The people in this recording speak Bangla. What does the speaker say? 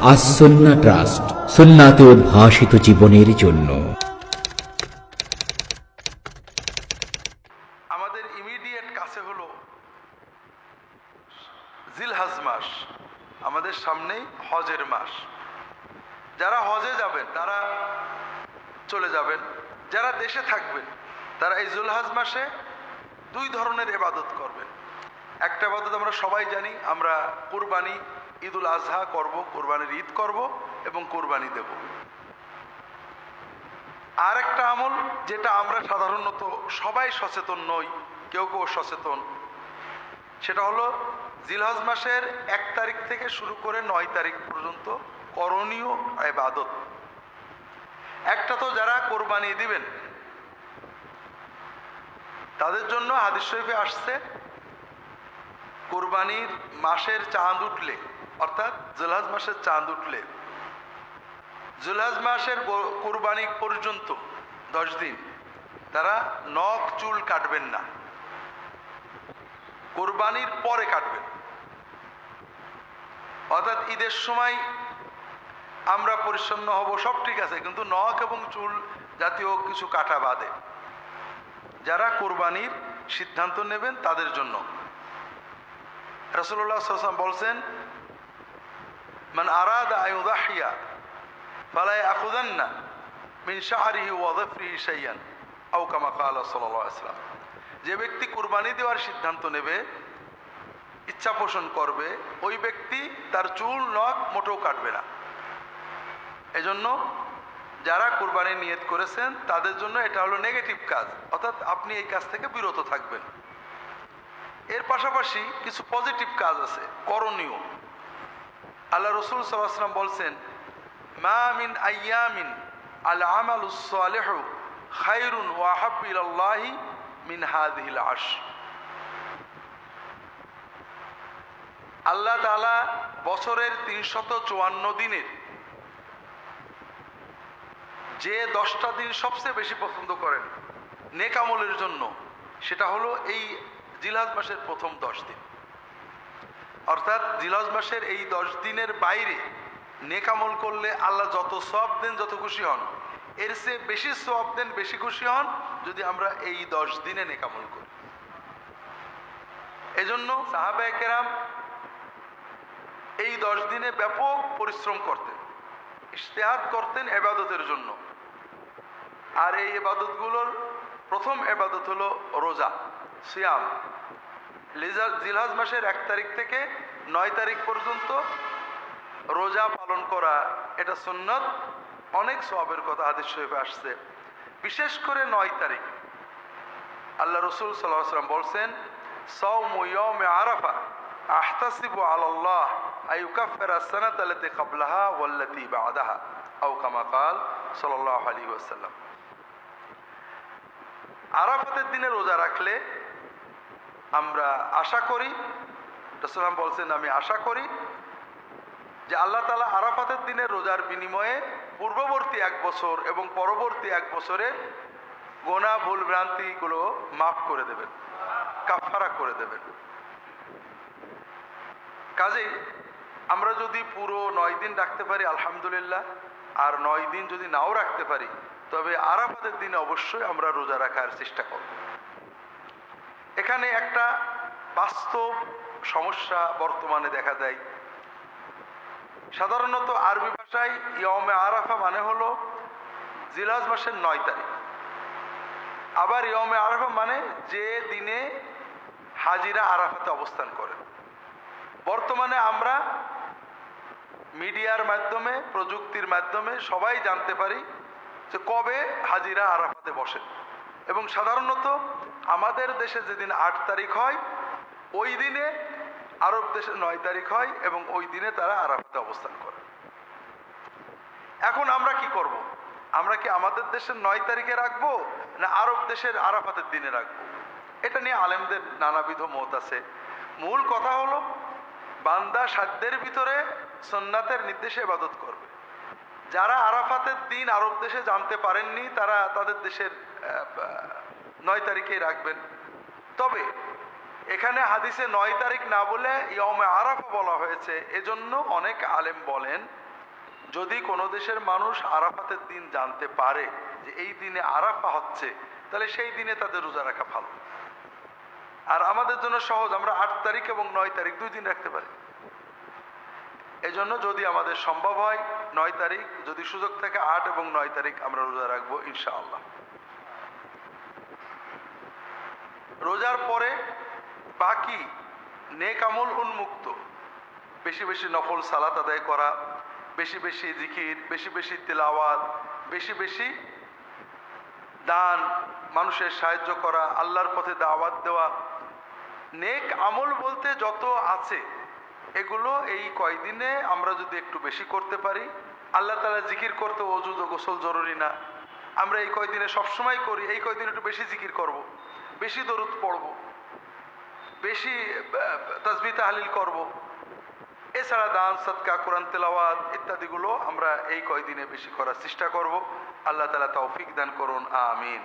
আস-সুন্নাহ ট্রাস্ট, সুন্নাতে উদ্ভাসিত জীবনের জন্য। আমাদের ইমিডিয়েট কাছে হলো জিলহজ মাস, আমাদের সামনেই হজের মাস। যারা হজে যাবেন তারা চলে যাবেন, যারা দেশে থাকবেন তারা এই জিলহজ মাসে দুই ধরনের ইবাদত করবেন। একটা ইবাদত আমরা সবাই জানি, আমরা কুরবানি, ঈদুল আজহা করব, কুরবানির ঈদ করব এবং কুরবানি দেব। আর একটা আমল যেটা আমরা সাধারণত সবাই সচেতন নই, কেউ কেউ সচেতন, সেটা হলো জিলহজ মাসের 1 তারিখ থেকে শুরু করে 9 তারিখ পর্যন্ত করণীয় ইবাদত। একটা তো যারা কোরবানি দিবেন তাদের জন্য হাদিস শরীফে আসছে, কোরবানির মাসের চাঁদ উঠলে, অর্থাৎ জিলহজ মাসের চাঁদ উঠলে, জিলহজ মাসের কোরবানি পর্যন্ত 10 দিন তারা নখ চুল কাটবেন না, কোরবানির পরে কাটবেন। অর্থাৎ ঈদের সময় আমরা পরিচ্ছন্ন হব, সব ঠিক আছে, কিন্তু নখ এবং চুল জাতীয় কিছু কাটা বাদে। যারা কোরবানির সিদ্ধান্ত নেবেন তাদের জন্য রাসূলুল্লাহ সাল্লাল্লাহু আলাইহি ওয়াসাল্লাম বলছেন, মান আরাদা আন ইউযাহিয়া ফালা ইয়াখুযান্না মিন শা'রিহি ওয়া যফরিহি শাইআন আও কামা ক্বালা সাল্লাল্লাহু আলাইহি ওয়াসাল্লাম। যে ব্যক্তি কুরবানি দেওয়ার সিদ্ধান্ত নেবে, ইচ্ছা পোষণ করবে, ওই ব্যক্তি তার চুল নখ মোটেও কাটবে না। এজন্য যারা কুরবানি নিয়ত করেছেন তাদের জন্য এটা হলো নেগেটিভ কাজ, অর্থাৎ আপনি এই কাজ থেকে বিরত থাকবেন। এর পাশাপাশি কিছু পজিটিভ কাজ আছে, করণীয়। আল্লাহ রাসূল সাল্লাল্লাহু আলাইহি ওয়াসাল্লাম বলছেন, মা মিন আইয়ামিন আল আমালুস সালিহু খায়রুন ওয়া আহাব্বু ইলাল্লাহি মিন হাযিহিল আশর। আল্লাহ তাআলা বছরের 354 দিনের যে 10টা দিন সবচেয়ে বেশি পছন্দ করেন নেক আমলের জন্য, সেটা হলো এই জিলহজ মাসের প্রথম 10 দিন। অর্থাৎ জিলহজ মাসের এই 10 দিনের বাইরে নেক আমল করলে আল্লাহ যত সওয়াব দেন, যত খুশি হন, এর চেয়ে বেশি সওয়াব দেন, বেশি খুশি হন যদি আমরা এই 10 দিনে নেক আমল করি। এজন্য সাহাবায়ে কেরাম এই 10 দিনে ব্যাপক পরিশ্রম করতেন, ইজতিহাদ করতেন ইবাদতের জন্য। আর এই ইবাদতগুলোর প্রথম ইবাদত হলো রোজা, সিয়াম। জিলহজ মাসের 1 তারিখ থেকে 9 তারিখ পর্যন্ত রোজা পালন করা, এটা সুন্নত। অনেক সওয়াবের কথা হাদিস শরীফে আসছে। বিশেষ করে 9 তারিখ আল্লাহ রাসূল সাল্লাল্লাহু আলাইহি ওয়াসাল্লাম বলছেন, সাওমু ইয়াউমি আরাফা আহতাসিবু আলাল্লাহ আইয়ুকাফিরা আস-সানাতা আল্লাতী ক্বাবলাহা ওয়াল্লাতী বা'দাহা আও কামা ক্বাল সাল্লাল্লাহু আলাইহি ওয়াসাল্লাম। আরাফাতের দিনে রোজা রাখলে আমরা আশা করি, রাসূল বলছেন, আমি আশা করি যে আল্লাহ তাআলা আরাফাতের দিনে রোজার বিনিময়ে পূর্ববর্তী 1 বছর এবং পরবর্তী 1 বছরের গুনাহ ভুল ভ্রান্তিগুলো মাফ করে দেবেন, কাফারা করে দেবেন। কাজেই আমরা যদি পুরো 9 দিন রাখতে পারি আলহামদুলিল্লাহ, আর 9 দিন যদি নাও রাখতে পারি, তবে আরাফাতের দিনে অবশ্যই আমরা রোজা রাখার চেষ্টা করব। এখানে একটা বাস্তব সমস্যা বর্তমানে দেখা দেয়। সাধারণত আরবি ভাষায় ইয়মে আরাফা মানে হলো জিলহজ মাসের 9 তারিখ। আবার ইয়মে আরাফা মানে যে দিনে হাজিরা আরাফাতে অবস্থান করে। বর্তমানে আমরা মিডিয়ার মাধ্যমে, প্রযুক্তির মাধ্যমে সবাই জানতে পারি যে কবে হাজিরা আরাফাতে বসেন। এবং সাধারণত আমাদের দেশে যেদিন 8 তারিখ হয়, ওই দিনে আরব দেশে 9 তারিখ হয় এবং ওই দিনে তারা আরাফাতে অবস্থান করে। এখন আমরা কি করব? আমরা কি আমাদের দেশের 9 তারিখে রাখবো না আরব দেশের আরাফাতের দিনে রাখবো? এটা নিয়ে আলেমদের নানাবিধ মত আছে। মূল কথা হলো, বান্দা সাধ্যের ভিতরে সুন্নাতের নির্দেশে ইবাদত করবে। যারা আরাফাতের দিন আরব দেশে জানতে পারেননি, তারা তাদের দেশের 9 তারিখেই রাখবেন। তবে এখানে হাদিসে 9 তারিখ না বলে ইয়মে আরাফা বলা হয়েছে, এজন্য অনেক আলেম বলেন যদি কোনো দেশের মানুষ আরাফাতের দিন জানতে পারে যে এই দিনে আরাফা হচ্ছে, তাহলে সেই দিনে তাদের রোজা রাখা ভালো। আর আমাদের জন্য সহজ, আমরা 8 তারিখ এবং 9 তারিখ 2 দিন রাখতে পারি। এজন্য যদি আমাদের সম্ভব হয় 9 তারিখ, যদি সুযোগ থাকে 8 এবং 9 তারিখ আমরা রোজা রাখবো ইনশাআল্লাহ। রোজার পরে বাকি নেক আমল উন্মুক্ত, বেশি বেশি নফল সালাত আদায় করা, বেশি বেশি জিকির, বেশি বেশি তিলাওয়াত, বেশি বেশি দান, মানুষের সাহায্য করা, আল্লাহর পথে দাওয়াত দেওয়া, নেক আমল বলতে যত আছে এগুলো এই কয়দিনে আমরা যদি একটু বেশি করতে পারি। আল্লাহ তাআলা জিকির করতে ওযু গোসল জরুরি না, আমরা এই কয়দিনে সবসময় করি, এই কয়দিনে একটু বেশি জিকির করব, বেশি দরুদ পড়ব, বেশি তাসবিহ তাহলিল করব। এছাড়া দান সদকা কোরআন তেলাওয়াত ইত্যাদিগুলো আমরা এই কয়দিনে বেশি করার চেষ্টা করব। আল্লাহ তাআলা তৌফিক দান করুন, আমিন।